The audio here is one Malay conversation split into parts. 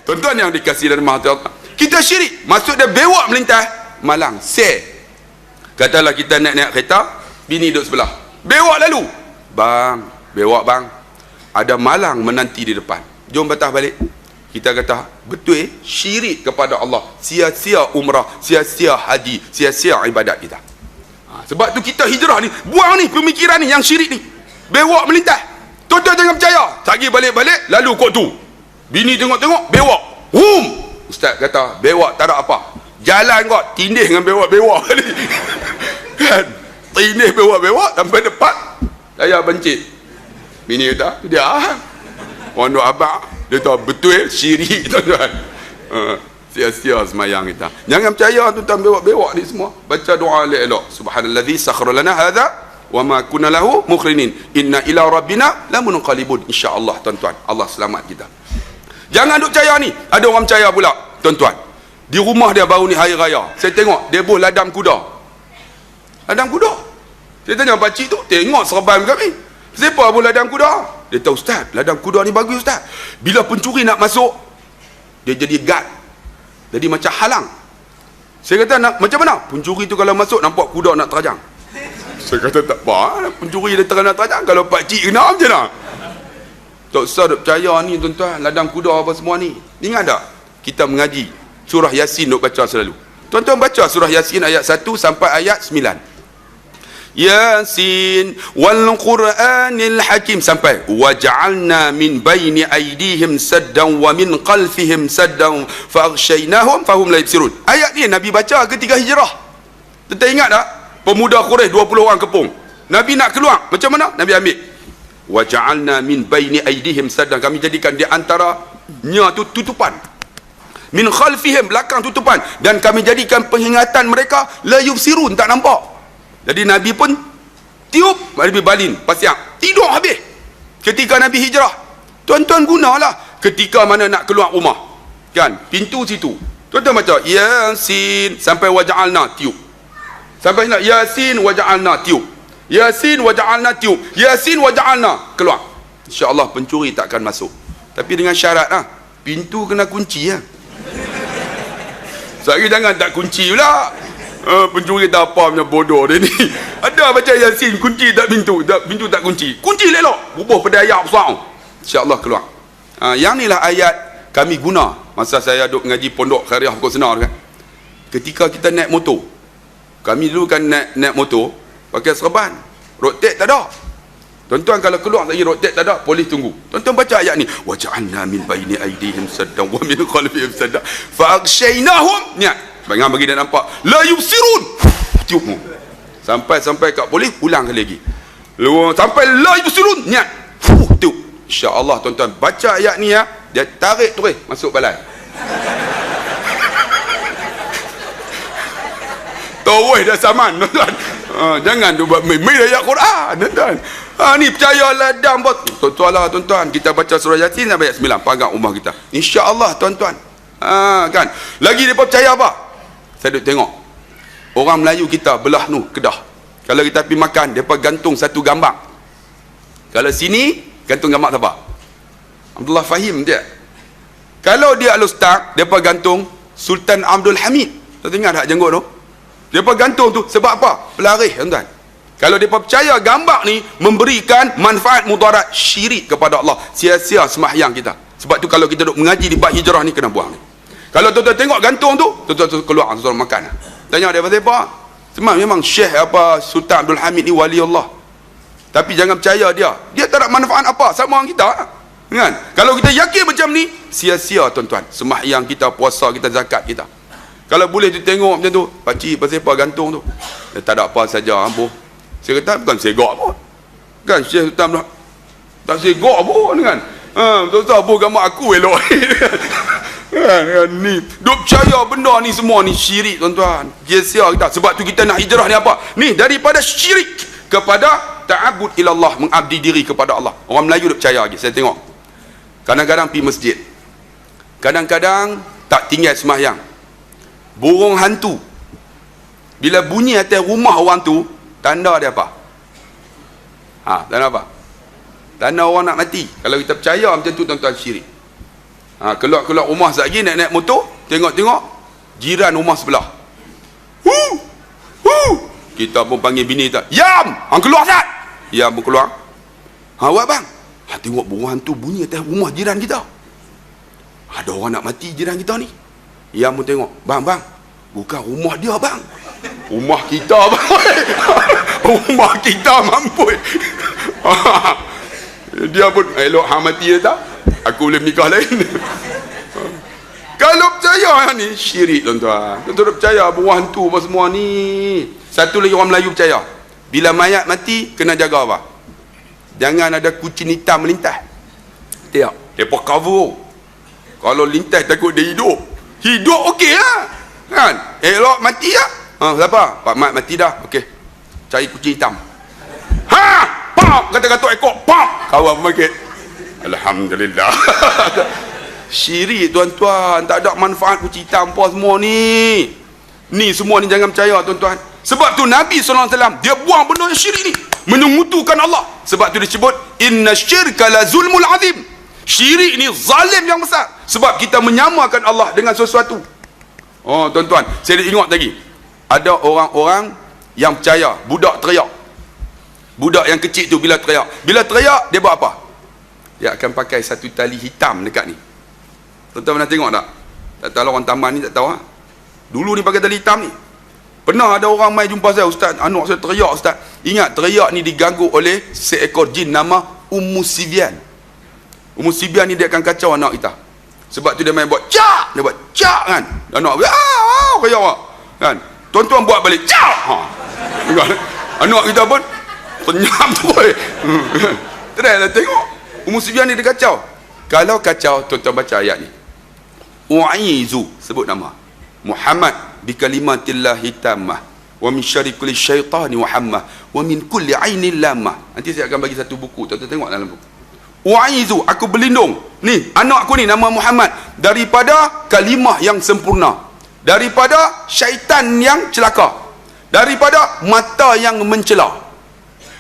Tuan-tuan yang dikasihi dan rahmati Allah, kita syirik, maksud dia bewak melintas malang, katalah kita naik kereta, bini duduk sebelah, bewak lalu, bang, bewak bang, ada malang menanti di depan, jom patah balik. Kita kata betul, syirik kepada Allah, sia-sia umrah, sia-sia haji, sia-sia ibadat kita. Sebab tu kita hijrah ni, buang ni pemikiran ni yang syirik ni, bewak melintas. Tuan-tuan jangan percaya, sagi balik-balik lalu kot tu, bini tengok-tengok bewak, ustaz kata bewak tak ada apa, jalan kot tindih dengan bewak-bewak ni kan, tindih bewak-bewak sampai depan saya bencit, bini kata dia pondok abang, dia tahu betul syirik tuan-tuan. Sia-sia semayang kita. Jangan percaya tuan-tuan bewak-bewak ni semua. Baca doa elok-elok. Subhanallazi sakhkhara lana hadza wa ma kunna lahu muqrinin inna ila rabbina lamunqalibun. Insya-Allah tuan-tuan, Allah selamat kita. Jangan duk percaya ni. Ada orang percaya pula tuan-tuan, di rumah dia baru ni hari raya, saya tengok dia buh ladam kuda. Ladam kuda. Saya tanya pak cik tu, tengok serban kami, siapa buh ladam kuda? Dia tahu, ustaz, ladam kuda ni bagus ustaz, bila pencuri nak masuk dia jadi guard, jadi macam halang. Saya kata, nak macam mana pencuri tu kalau masuk nampak kuda nak terajang? Saya kata tak apa, pencuri dia terang nak terajang, kalau pak cik kena macam mana? Tak usah duk percaya ni tuan-tuan, ladang kuda apa semua ni. Ingat tak kita mengaji surah Yasin duk baca selalu? Tuan-tuan baca surah Yasin ayat 1 sampai ayat 9. Yasin wal Qur'anil Hakim sampai waja'alna min baini aydihim saddan wa min khalfihim saddan faghshaynahum fahum la yubsirun. Ayat ni Nabi baca ketika hijrah. Tuan ingat tak? Pemuda Quraisy 20 orang kepung. Nabi nak keluar, macam mana? Nabi ambil waja'alna min baini aydihim saddan, kami jadikan di antaranya tu tutupan, min khalfihim belakang tutupan, dan kami jadikan penghingatan mereka la yubsirun, tak nampak. Jadi Nabi pun tiup, Nabi balin pasiang, tidur habis ketika Nabi hijrah. Tuan-tuan gunalah ketika mana nak keluar rumah kan, pintu situ tuan-tuan baca Yasin sampai waja'alna tiup, sampai nak Yasin waja'alna tiup, Yasin waja'alna tiup, Yasin waja'alna keluar. InsyaAllah pencuri takkan masuk, tapi dengan syarat pintu kena kunci Sehari jangan tak kunci pula. Pencuri tak apa punya bodoh dia ni. Ada baca Yasin kunci tak pintu, pintu tak kunci, kunci lelok bubuh pada ayat besar, insya-Allah keluar. Yang ni lah ayat kami guna masa saya duduk ngaji pondok Khairyah Pokok Senar kan. Ketika kita naik motor, kami dulu kan naik motor pakai serban, road tax tak ada. Tuan-tuan kalau keluar lagi road tax tak ada, polis tunggu. Tuan-tuan baca ayat ni, waja'alna min baini aydihim saddan wa min khalfihim saddan fa'aghshaynahum, niat jangan bagi dia nampak, la yubsirun, tiupmu sampai kat polis, ulang kali lagi, sampai la yubsirun, niat tiup. InsyaAllah tuan-tuan baca ayat ni dia tarik terus masuk balai. Tawih dah saman tuan-tuan. Jangan tu buat main ayat Quran tuan-tuan. Ni percaya ladang bot. Tuan-tuan lah tuan-tuan, kita baca surah Yasin sampai ayat 9 pagar rumah kita, insya-Allah tuan-tuan. Kan lagi depa percaya apa? Saya duduk tengok orang Melayu kita belah nu Kedah, kalau kita pergi makan depa gantung satu gambar. Kalau sini gantung gambar siapa? Abdullah Fahim dia. Kalau dia Al-Ustaz, depa gantung Sultan Abdul Hamid. Tuan ingat tak jenggot tu? Depa gantung tu sebab apa? Pelaris tuan-tuan. Kalau depa percaya gambar ni memberikan manfaat mudarat, syirik kepada Allah, sia-sia sembahyang kita. Sebab tu kalau kita duk mengaji di bab hijrah ni kena buang ni. Kalau tuan-tuan tengok gantung tu, tuan-tuan keluar, tuan-tuan makan. Tanya dia pasal apa? Memang Syekh apa Sultan Abdul Hamid ni wali Allah. Tapi jangan percaya dia tak ada manfaat apa sama orang kita. Kan? Kalau kita yakin macam ni, sia-sia tuan-tuan sembahyang kita, puasa kita, zakat kita. Kalau boleh tu tengok macam tu, pak cik pasal apa gantung tu? Dia tak ada apa saja ambo. Saya kata bukan segak pun. Kan Syekh Sultan tak segak pun kan. Tuan-tuan apa gambar aku elok. Ni duk percaya benda ni semua ni syirik tuan-tuan. Sia kita. Sebab tu kita nak hijrah ni apa? Ni daripada syirik kepada ta'abbud ila Allah, mengabdi diri kepada Allah. Orang Melayu duk percaya lagi. Saya tengok kadang-kadang pergi masjid, kadang-kadang tak tinggal sembahyang. Burung hantu bila bunyi atas rumah orang tu, tanda dia apa? Tanda apa? Tanda orang nak mati. Kalau kita percaya macam tu tuan-tuan, syirik. Keluar rumah sekejap lagi naik motor, tengok jiran rumah sebelah. Kita pun panggil bini kita, Yam, hang keluar tak? Yam pun keluar. Awak bang, tengok burung hantu bunyi atas rumah jiran kita. Ada orang nak mati jiran kita ni. Yam pun tengok, bang, bukan rumah dia bang, rumah kita bang. Rumah kita mampus. Dia pun elok hang mati dia tak, aku boleh menikah lain. Kalau percaya ni syirik tuan-tuan. Tuan-tuan percaya buah hantu apa semua ni. Satu lagi orang Melayu percaya, bila mayat mati kena jaga apa? Jangan ada kucing hitam melintas. Tengok, depa cover. Kalau lintas takut dia hidup. Hidup okey lah. Kan? Elok mati lah. Siapa? Pak Mat mati dah. Okey. Cari kucing hitam. Pop, kata-kata ekor, pop. Kawan pemakai. Alhamdulillah. Syirik tuan-tuan, tak ada manfaat kucing hitam apa semua ni. Ni semua ni jangan percaya tuan-tuan. Sebab tu Nabi SAW dia buang benda yang syirik ni, menyekutukan Allah. Sebab tu disebut inna syirka la zulmul azim. Syirik ni zalim yang besar. Sebab kita menyamakan Allah dengan sesuatu. Oh tuan-tuan, saya ingat lagi, ada orang-orang yang percaya budak teriak. Budak yang kecil tu bila teriak dia buat apa? Dia akan pakai satu tali hitam dekat ni. Tuan-tuan pernah tengok tak? Tak tahu orang taman ni tak tahu ha? Dulu ni pakai tali hitam ni. Pernah ada orang mai jumpa saya, Ustaz, anak saya teriak Ustaz. Ingat, teriak ni diganggu oleh seekor jin nama Ummu Sibyan. Ummu Sibyan ni dia akan kacau anak kita. Sebab tu dia main buat cak, dia buat cak kan. Anak kayak awak kan. Tuan-tuan buat balik cak. Anak kita pun senyap tu. Teruslah tengok. Ummu Sibyan ni dia kacau. Kalau kacau, tuan-tuan baca ayat ni. U'izu, sebut nama Muhammad bi kalimatillahi tammah wa min syarri kulli syaitani wa hammah wa min kulli ainin lamah. Nanti saya akan bagi satu buku, tuan-tuan tengok dalam buku. U'izu, aku berlindung ni anak aku ni nama Muhammad daripada kalimah yang sempurna, daripada syaitan yang celaka, daripada mata yang mencela.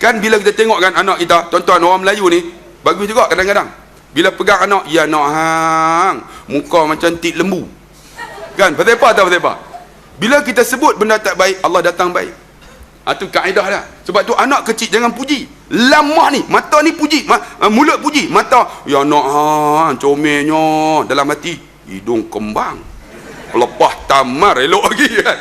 Kan bila kita tengok kan anak kita, tuan-tuan, orang Melayu ni bagus juga kadang-kadang. Bila pegang anak, ya nak hang, muka macam tik lembu. Kan? Pasal apa? Pasal apa? Bila kita sebut benda tak baik, Allah datang baik. Itu kaedah dah. Sebab tu anak kecil jangan puji. Lamah ni, mata ni puji, mulut puji, mata ya nak hang, comelnya, dalam hati hidung kembang. Lepas tamar elok lagi kan.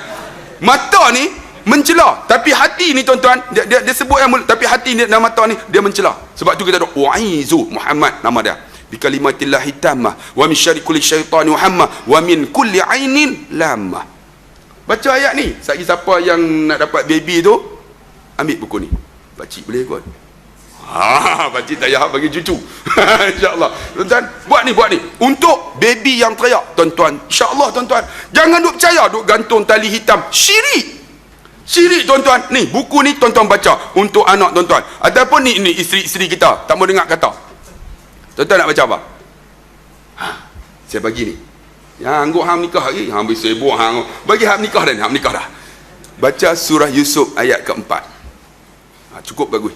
Mata ni mencela, tapi hati ni tuan-tuan, dia sebut yang mulut, tapi hati ni dan mata ni dia mencela. Sebab tu kita ada U'izu Muhammad nama dia. Bi kalimatillahi tammah wa min syarri kulli syaitani wa hammah wa min kulli ainin lamah. Baca ayat ni. Siapa yang nak dapat baby tu, ambil buku ni. Pakcik boleh kot. Pakcik tak payah bagi cucu. InsyaAllah. Tuan-tuan, buat ni. Untuk baby yang teriak, tuan-tuan. InsyaAllah tuan-tuan. Jangan duk percaya, duk gantung tali hitam. Syirik tuan-tuan. Ni, buku ni tuan-tuan baca. Untuk anak tuan-tuan. Ataupun ni isteri-isteri kita. Tak mau dengar kata. Tuan-tuan nak baca apa? Saya bagi ni. Yang angguk hang nikah lagi, hang habis sibuk hang. Bagi hang nikah dah. Baca surah Yusuf ayat keempat. Cukup bagus.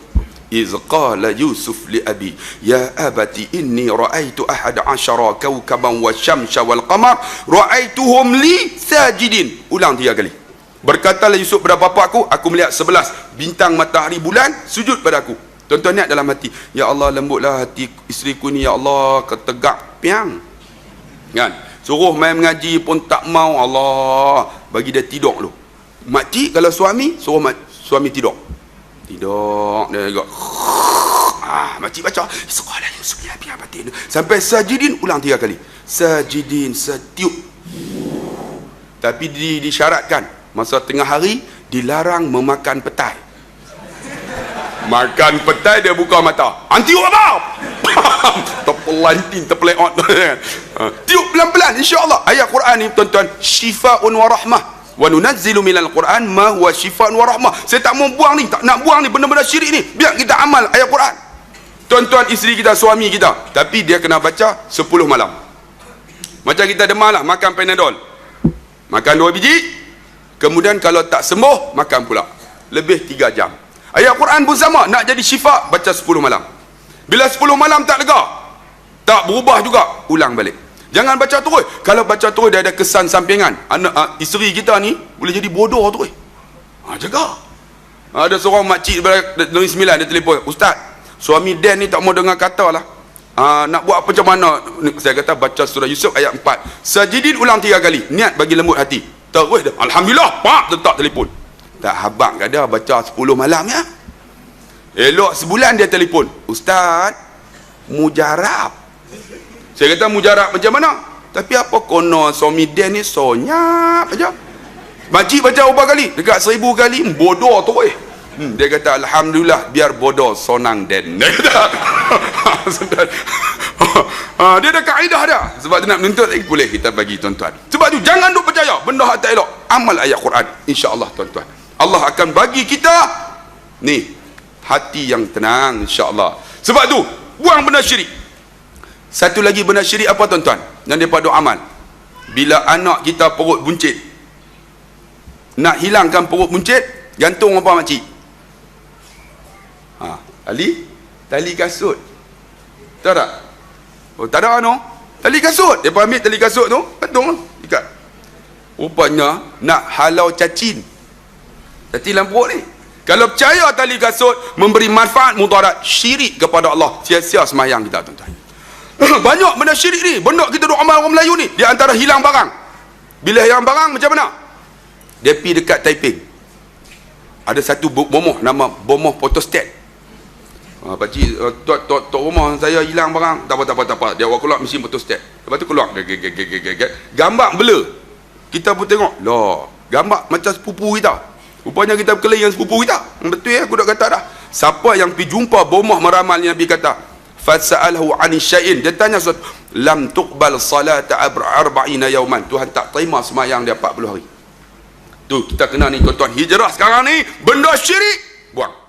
Iz qala Yusuf li abi ya abati inni ra'aitu ahada asyara kawkaban wasyamsa wal qamar ra'aituhum li sajidin. Ulang 3 kali. Berkatalah Yusuf kepada bapa aku melihat 11 bintang, matahari, bulan sujud pada aku. Tuan-tuan niat dalam hati, ya Allah lembutlah hati isteriku ni, ya Allah ketegak piang. Kan? Suruh main mengaji pun tak mau, Allah bagi dia tidur dulu. Makcik kalau suami suruh suami tidur dia agak makcik baca sekolah Yusuf ya biar batin sampai sajidin, ulang 3 kali. Sajidin, setiup. Tapi disyaratkan masa tengah hari dilarang memakan petai. Makan petai dia buka mata. Antiuk apa? Terpelanting. Tiup pelan-pelan, insya-Allah. Ayat Quran ni tuan-tuan, syifaun wa rahmah. Wa nunazzilu minal Quran ma huwa syifaun wa rahmah. Saya tak mau buang ni, tak nak buang ni benda-benda syirik ni. Biar kita amal ayat Quran. Tuan-tuan, isteri kita, suami kita, tapi dia kena baca 10 malam. Macam kita demam lah, makan Panadol. Makan 2 biji. Kemudian kalau tak sembuh, makan pula. Lebih 3 jam. Ayat Quran pun sama, nak jadi syifa, baca 10 malam. Bila 10 malam tak lega, tak berubah juga, ulang balik. Jangan baca terus. Kalau baca terus dia ada kesan sampingan. Anak isteri kita ni boleh jadi bodoh terus. Jaga. Ada seorang makcik dari 9 dia telefon, "Ustaz, suami Dan ni tak mau dengar kata lah. Nak buat apa macam mana?" Saya kata baca surah Yusuf ayat 4. Sajidin ulang 3 kali. Niat bagi lembut hati. Terus dah. Alhamdulillah. Pak, letak telefon. Tak habang kat dia baca 10 malam ya. Elok sebulan dia telefon, "Ustaz, mujarab." Saya kata mujarab macam mana? Tapi apa kono suami Dan ni sonyap aja. Makcik baca berapa kali? Dekat 1000 kali, bodoh tu eh. Dia kata, "Alhamdulillah, biar bodoh sonang Dan." Dia kata. Dia ada kaedah dah. Sebab tu nak menuntut lagi, boleh kita bagi tuan-tuan. Sebab tu jangan duk percaya benda hak tak elok. Amal ayat Quran, insya-Allah tuan-tuan. Allah akan bagi kita ni hati yang tenang, insya-Allah. Sebab tu buang benda syirik. Satu lagi benda syirik apa tuan-tuan? Dan daripada amal. Bila anak kita perut buncit, nak hilangkan perut buncit, gantung apa makcik? Tali kasut. Tahu tak? Oh, tak ada no. Tali kasut. Dia ambil tali kasut tu, gantung ikat. Rupanya nak halau cacing. Cacing dalam perut ni. Kalau percaya tali kasut memberi manfaat mudarat, syirik kepada Allah, sia-sia semayang kita tuan-tuan. Banyak benda syirik ni. Benda kita duk amal orang Melayu ni. Di antara hilang barang. Bila hilang barang macam mana? Dia pergi dekat Taiping. Ada satu bomoh nama bomoh photostat. Pakcik, tok rumah saya hilang barang. Tak apa. Dia awak keluar mesin photostat. Lepas tu keluar. Gambar blur. Kita pun tengok. Loh, gambar macam sepupu kita. Rupanya kita berkelahi dengan sepupu kita. Betul ya, aku dah kata dah. Siapa yang pergi jumpa bomoh meramal Nabi kata, "Fasa'alhu 'ani syai'in." Dia tanya sesuatu. "Lam tuqbal salata 40 yawman." Tuhan tak terima sembahyang dia 40 hari. Tu kita kena ni tuan-tuan. Hijrah sekarang ni benda syirik, buang.